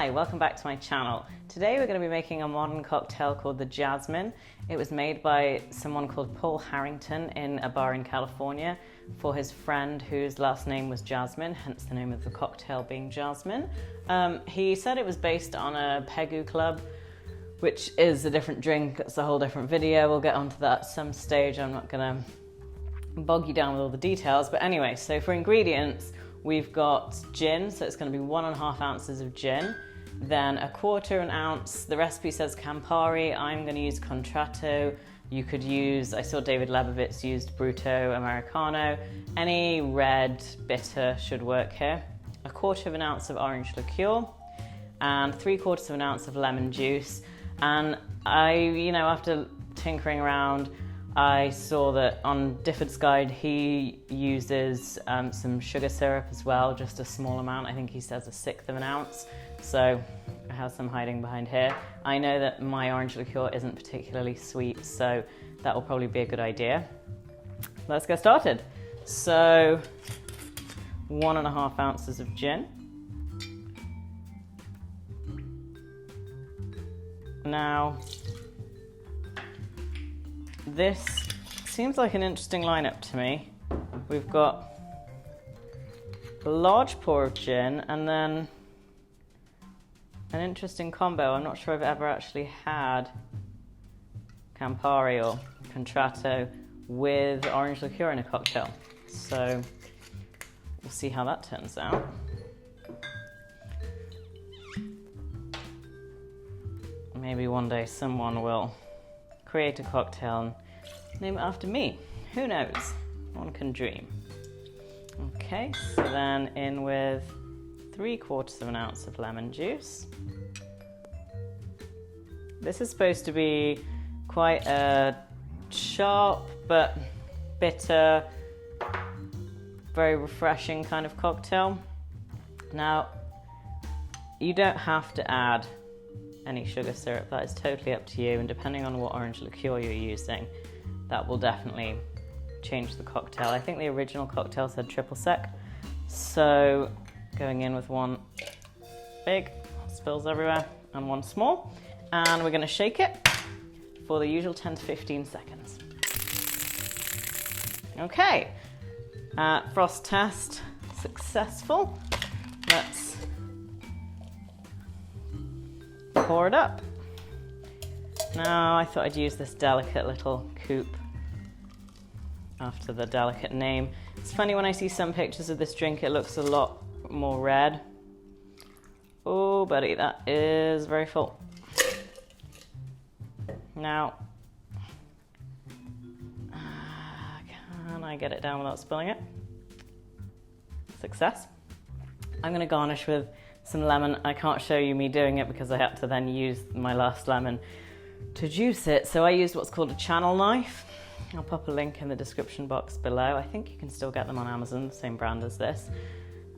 Hi, welcome back to my channel. Today we're going to be making a modern cocktail called the Jasmine. It was made by someone called Paul Harrington in a bar in California for his friend whose last name was Jasmine, hence the name of the cocktail being Jasmine. He said it was based on a Pegu Club, which is a different drink. It's a whole different video. We'll get onto that at some stage. I'm not going to bog you down with all the details. But anyway, so for ingredients, we've got gin, so it's going to be 1.5 ounces of gin, then 1/4 ounce, the recipe says Campari, I'm going to use Contratto. You could use, I saw David Lebovitz used Brutto Americano, any red bitter should work here. 1/4 ounce of orange liqueur, and 3/4 ounce of lemon juice. And after tinkering around, I saw that on Difford's Guide he uses some sugar syrup as well, just a small amount. I think he says 1/6 ounce, so I have some hiding behind here. I know that my orange liqueur isn't particularly sweet, so that will probably be a good idea. Let's get started. So 1.5 ounces of gin. Now, this seems like an interesting lineup to me. We've got a large pour of gin and then an interesting combo. I'm not sure I've ever actually had Campari or Contratto with orange liqueur in a cocktail. So we'll see how that turns out. Maybe one day someone will create a cocktail and name it after me. Who knows? One can dream. Okay, so then in with 3/4 ounce of lemon juice. This is supposed to be quite a sharp but bitter, very refreshing kind of cocktail. Now, you don't have to add any sugar syrup, that is totally up to you, and depending on what orange liqueur you're using, that will definitely change the cocktail. I think the original cocktail said triple sec, so going in with one big, spills everywhere, and one small, and we're going to shake it for the usual 10 to 15 seconds. Okay, frost test successful. Let's pour it up. Now, I thought I'd use this delicate little coupe after the delicate name. It's funny, when I see some pictures of this drink, it looks a lot more red. Oh, buddy, that is very full. Now, can I get it down without spilling it? Success. I'm going to garnish with some lemon. I can't show you me doing it because I had to then use my last lemon to juice it. So I used what's called a channel knife. I'll pop a link in the description box below. I think you can still get them on Amazon, the same brand as this.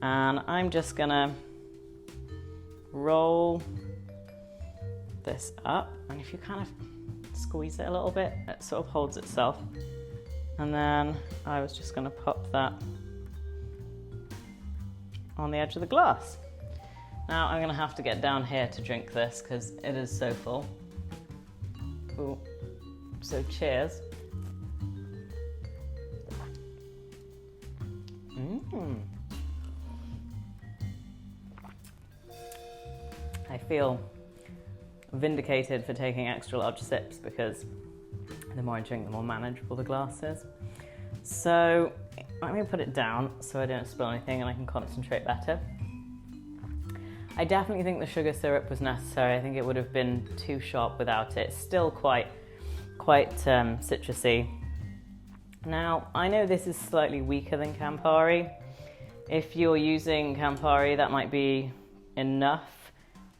And I'm just gonna roll this up. And if you kind of squeeze it a little bit, it sort of holds itself. And then I was just gonna pop that on the edge of the glass. Now I'm going to have to get down here to drink this because it is so full. Ooh. So cheers. I feel vindicated for taking extra large sips because the more I drink, the more manageable the glass is. So I'm going to put it down so I don't spill anything and I can concentrate better. I definitely think the sugar syrup was necessary. I think it would have been too sharp without it. It's still quite citrusy. Now, I know this is slightly weaker than Campari. If you're using Campari, that might be enough.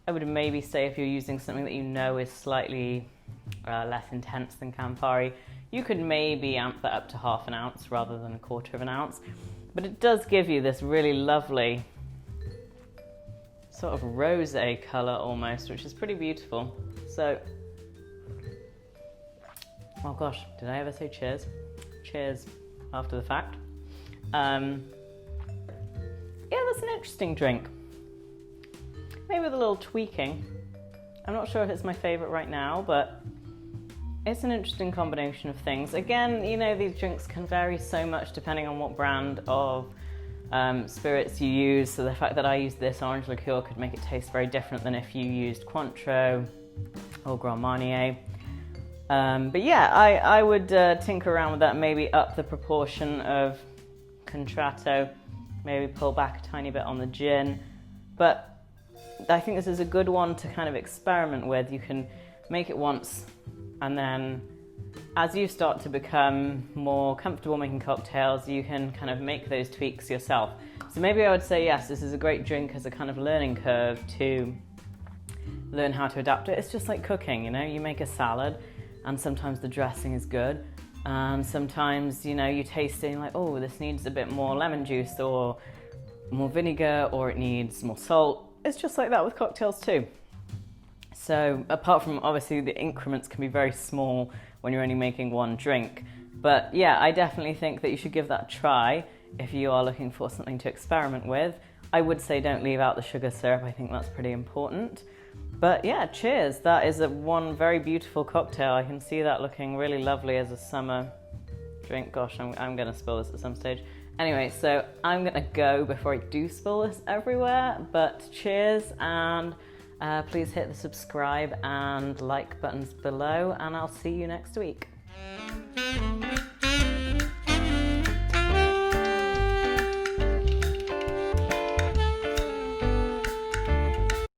I would maybe say if you're using something that you know is slightly less intense than Campari, you could maybe amp that up to 1/2 ounce rather than 1/4 ounce. But it does give you this really lovely sort of rosé colour almost, which is pretty beautiful. So, oh gosh, did I ever say cheers? Cheers after the fact. Yeah, that's an interesting drink. maybe with a little tweaking. I'm not sure if it's my favorite right now, but it's an interesting combination of things. Again, you know, these drinks can vary so much depending on what brand of spirits you use. So the fact that I use this orange liqueur could make it taste very different than if you used Contratto or Grand Marnier. But yeah, I would tinker around with that, maybe up the proportion of Contratto, maybe pull back a tiny bit on the gin. But I think this is a good one to kind of experiment with. You can make it once, and then as you start to become more comfortable making cocktails, you can kind of make those tweaks yourself. So maybe I would say, yes, this is a great drink as a kind of learning curve to learn how to adapt it. It's just like cooking, you know, you make a salad and sometimes the dressing is good, and sometimes, you know, you taste it and you're like, oh, this needs a bit more lemon juice or more vinegar, or it needs more salt. It's just like that with cocktails too. So apart from obviously the increments can be very small when you're only making one drink. But yeah, I definitely think that you should give that a try if you are looking for something to experiment with. I would say don't leave out the sugar syrup. I think that's pretty important. But yeah, cheers. That is one very beautiful cocktail. I can see that looking really lovely as a summer drink. Gosh, I'm going to spill this at some stage. Anyway, so I'm going to go before I do spill this everywhere. But cheers, and please hit the subscribe and like buttons below, and I'll see you next week.